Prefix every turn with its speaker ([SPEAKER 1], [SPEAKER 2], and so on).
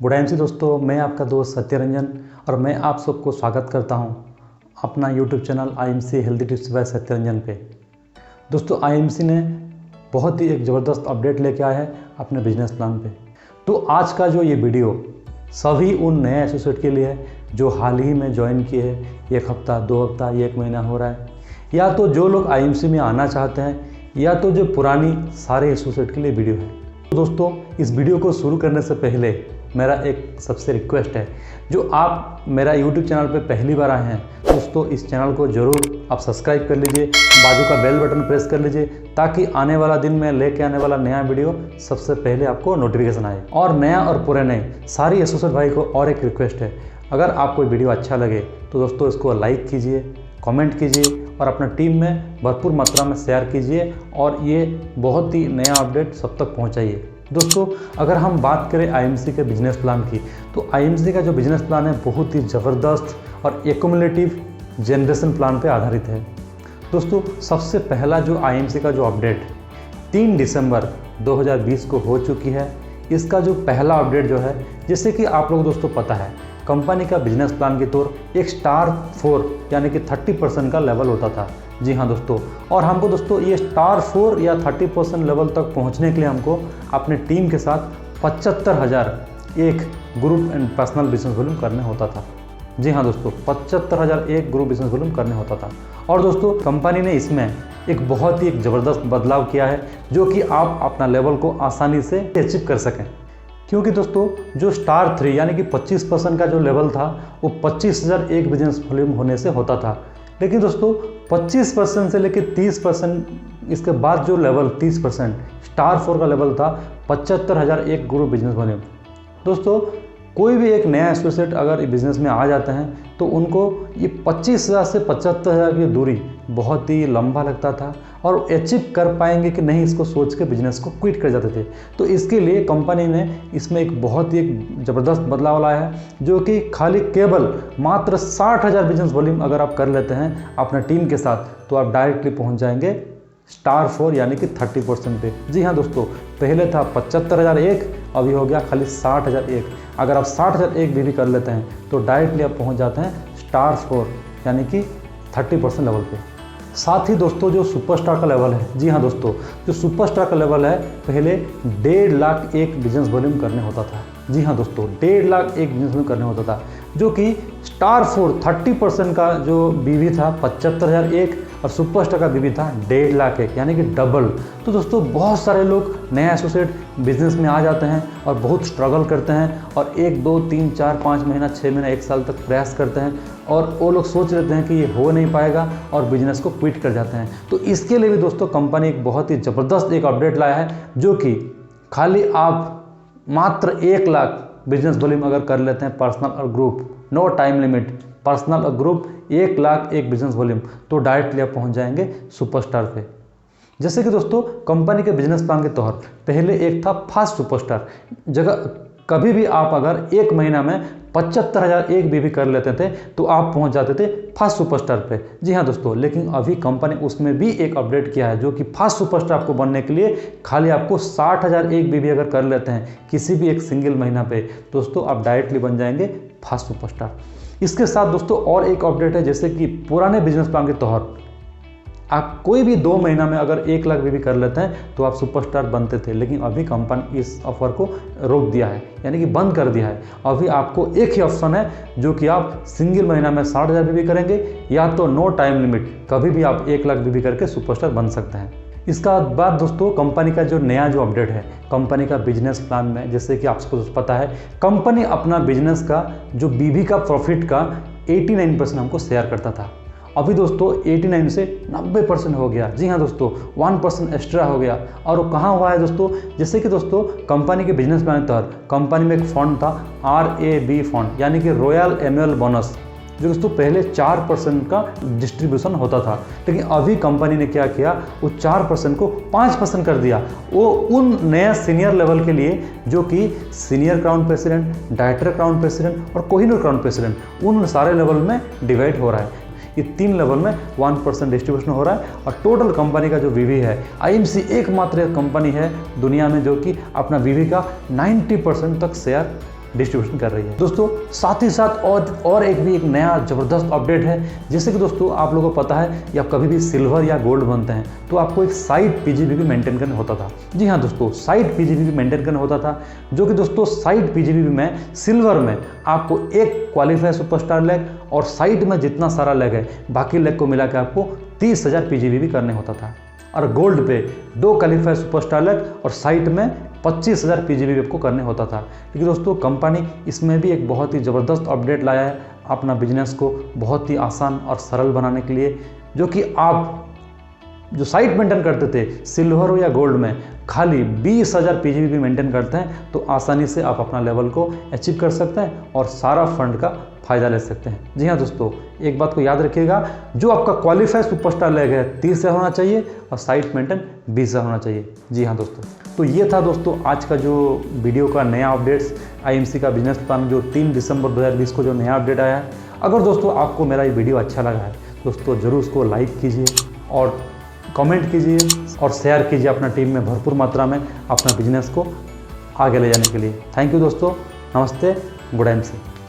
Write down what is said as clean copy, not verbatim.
[SPEAKER 1] Good IMC दोस्तों, मैं आपका दोस्त सत्य रंजन और मैं आप सबको स्वागत करता हूं अपना YouTube channel IMC healthy tips by सत्य रंजन पे। दोस्तों, आईएमसी ने बहुत ही एक ज़बरदस्त अपडेट लेके आया है अपने बिजनेस प्लान पे। तो आज का जो ये वीडियो सभी उन नए एसोसिएट के लिए है जो हाल ही में ज्वाइन किए हैं, 1 हफ्ता 2 हफ्ता 1 महीना हो रहा है, या तो जो लोग आईएमसी में आना चाहते हैं, या तो जो पुरानी सारे एसोसिएट के लिए वीडियो है। तो दोस्तों, इस वीडियो को शुरू करने से पहले मेरा एक सबसे रिक्वेस्ट है, जो आप मेरा YouTube चैनल पे पहली बार आए हैं दोस्तों, इस चैनल को ज़रूर आप सब्सक्राइब कर लीजिए, बाजू का बेल बटन प्रेस कर लीजिए ताकि आने वाला दिन में लेके आने वाला नया वीडियो सबसे पहले आपको नोटिफिकेशन आए। और नया और पुराने सारी एसोसिएट भाई को और एक रिक्वेस्ट है, अगर आपको वीडियो अच्छा लगे तो दोस्तों इसको लाइक कीजिए, कमेंट कीजिए और अपना टीम में भरपूर मात्रा में शेयर कीजिए और ये बहुत ही नया अपडेट सब तक पहुँचाइए। दोस्तों, अगर हम बात करें आईएमसी के बिजनेस प्लान की, तो आईएमसी का जो बिजनेस प्लान है बहुत ही ज़बरदस्त और एक्युमुलेटिव जनरेशन प्लान पे आधारित है। दोस्तों, सबसे पहला जो आईएमसी का जो अपडेट 3 दिसंबर 2020 को हो चुकी है, इसका जो पहला अपडेट जो है, जैसे कि आप लोग दोस्तों पता है, कंपनी का बिजनेस प्लान के तौर एक स्टार 4 यानी कि 30% का लेवल होता था। जी हाँ दोस्तों, और हमको दोस्तों ये स्टार 4 या 30% लेवल तक पहुंचने के लिए हमको अपने टीम के साथ 75,001 group and personal business volume करने होता था। जी हाँ दोस्तों, 75,001 ग्रुप बिजनेस वॉल्यूम करने होता था। और दोस्तों, कंपनी ने इसमें एक बहुत ही ज़बरदस्त बदलाव किया है, जो कि आप अपना लेवल को आसानी से अचीव कर सकें। क्योंकि दोस्तों, जो स्टार 3 यानी कि 25% का जो लेवल था वो 25,001 बिजनेस वॉल्यूम होने से होता था। लेकिन दोस्तों, 25% से लेकर 30% इसके बाद जो लेवल 30% स्टार 4 का लेवल था 75,001 ग्रुप बिजनेस वॉल्यूम। दोस्तों, कोई भी एक नया एसोसिएट अगर बिजनेस में आ जाते हैं तो उनको ये 25,000 से 75,000 की दूरी बहुत ही लंबा लगता था और अचीव कर पाएंगे कि नहीं, इसको सोच के बिजनेस को क्विट कर जाते थे। तो इसके लिए कंपनी ने इसमें एक बहुत ही एक ज़बरदस्त बदलाव लाया है, जो कि खाली केवल मात्र 60,000 बिजनेस वॉल्यूम अगर आप कर लेते हैं अपने टीम के साथ, तो आप डायरेक्टली पहुंच जाएंगे स्टार 4 यानी कि 30% पे। जी हाँ दोस्तों, पहले था 75,001, अभी हो गया खाली 60,001। अगर आप 60,001 भी कर लेते हैं तो डायरेक्टली आप पहुंच जाते हैं स्टार 4 यानी कि 30% लेवल पे। साथ ही दोस्तों, जो सुपरस्टार का लेवल है, जी हाँ दोस्तों, जो सुपरस्टार का लेवल है, पहले 1.5 लाख एक बिजनेस वॉल्यूम करने होता था। जी हाँ दोस्तों, 1.5 लाख एक बिजनेस वॉल्यूम करने होता था, जो कि स्टार 4 30% का जो बीवी था 75,001 और सुपरस्टार का बीवी था 1.5 लाख एक यानी कि डबल। तो दोस्तों, बहुत सारे लोग नया एसोसिएट बिजनेस में आ जाते हैं और बहुत स्ट्रगल करते हैं और 1 2 3 4 5 महीना 6 महीना 1 साल तक प्रयास करते हैं और वो लोग सोच लेते हैं कि ये हो नहीं पाएगा और बिजनेस को क्विट कर जाते हैं। तो इसके लिए भी दोस्तों कंपनी एक बहुत ही ज़बरदस्त एक अपडेट लाया है, जो कि खाली आप मात्र 1 लाख बिजनेस वॉल्यूम अगर कर लेते हैं पर्सनल और group, no time limit, personal और ग्रुप 1 लाख एक बिजनेस वॉल्यूम, तो डायरेक्टली आप पहुंच जाएंगे सुपरस्टार पे। जैसे कि दोस्तों, कंपनी के बिजनेस प्लान के तौर पहले एक था फास्ट सुपरस्टार। जगह कभी भी आप अगर 1 महीना में 75,001 भी कर लेते थे तो आप पहुंच जाते थे फास्ट सुपरस्टार पे। जी हाँ दोस्तों, लेकिन अभी कंपनी उसमें भी एक अपडेट किया है, जो कि फास्ट सुपरस्टार आपको बनने के लिए खाली आपको 60,001 भी अगर कर लेते हैं किसी भी एक सिंगल महीना पे, दोस्तों आप डायरेक्टली बन जाएंगे फास्ट सुपरस्टार। इसके साथ दोस्तों और एक अपडेट है, जैसे कि पुराने बिजनेस प्लान के तौर आप कोई भी 2 महीना में अगर 1 लाख भी कर लेते हैं तो आप सुपरस्टार बनते थे, लेकिन अभी कंपनी इस ऑफर को रोक दिया है, यानी कि बंद कर दिया है। अभी आपको एक ही ऑप्शन है, जो कि आप सिंगल महीना में 60,000 भी करेंगे, या तो नो टाइम लिमिट, कभी भी आप 1 लाख भी करके सुपरस्टार बन सकते हैं। इसका बाद दोस्तों, कंपनी का जो नया जो अपडेट है कंपनी का बिजनेस प्लान में, जैसे कि आपको पता है, कंपनी अपना बिजनेस का जो बीवी का प्रॉफिट का 89% हमको शेयर करता था। अभी दोस्तों 89 से 90% हो गया। जी हाँ दोस्तों, 1% एक्स्ट्रा हो गया। और वो कहाँ हुआ है दोस्तों, जैसे कि दोस्तों कंपनी के बिजनेस प्लान के तहत कंपनी में एक फंड था RAB फंड, यानी कि रॉयल एनुअल बोनस, जो दोस्तों पहले 4% का डिस्ट्रीब्यूशन होता था, लेकिन अभी कंपनी ने क्या किया, वो 4% को 5% कर दिया। वो उन नया सीनियर लेवल के लिए, जो कि senior crown president, director crown president और कोहिनूर क्राउन प्रेसिडेंट, उन सारे लेवल में डिवाइड हो रहा है। ये 3 लेवल में 1% डिस्ट्रीब्यूशन हो रहा है। और टोटल कंपनी का जो वीवी है, आईएमसी एकमात्र कंपनी है दुनिया में जो कि अपना वीवी का 90% तक शेयर डिस्ट्रीब्यूशन कर रही है। दोस्तों साथ ही साथ और एक नया ज़बरदस्त अपडेट है। जैसे कि दोस्तों आप लोगों को पता है कि आप कभी भी सिल्वर या गोल्ड बनते हैं तो आपको एक साइट PGBV मेंटेन करना होता था। जी हाँ दोस्तों, साइट PGBV मेंटेन करना होता था, जो कि दोस्तों साइट PGBV में सिल्वर में आपको एक क्वालिफाई सुपरस्टार लेग और साइट में जितना सारा लेग है बाकी लेग को मिला के आपको 30,000 PGBV करने होता था। और गोल्ड पे 2 क्वालिफाई सुपरस्टार लेग और साइट में 25,000 PGBV आपको करने होता था। लेकिन दोस्तों कंपनी इसमें भी एक बहुत ही ज़बरदस्त अपडेट लाया है अपना बिजनेस को बहुत ही आसान और सरल बनाने के लिए, जो कि आप जो साइट मेंटेन करते थे सिल्वर हो या गोल्ड में खाली 20,000 PGBV मेंटेन करते हैं तो आसानी से आप अपना लेवल को अचीव कर सकते हैं और सारा फंड का फ़ायदा ले सकते हैं। जी हाँ दोस्तों, एक बात को याद रखिएगा, जो आपका क्वालिफाई सुपरस्टार लेग है 30 से होना चाहिए और साइट मेंटेन 20 से होना चाहिए। जी हाँ दोस्तों, तो ये था दोस्तों आज का जो वीडियो का नया अपडेट्स IMC का बिजनेस प्लान जो 3 दिसंबर 2020 को जो नया अपडेट आया है। अगर दोस्तों आपको मेरा ये वीडियो अच्छा लगा है दोस्तों ज़रूर उसको लाइक कीजिए और कमेंट कीजिए और शेयर कीजिए अपना टीम में भरपूर मात्रा में अपना बिजनेस को आगे ले जाने के लिए। थैंक यू दोस्तों, नमस्ते, गुड IMC।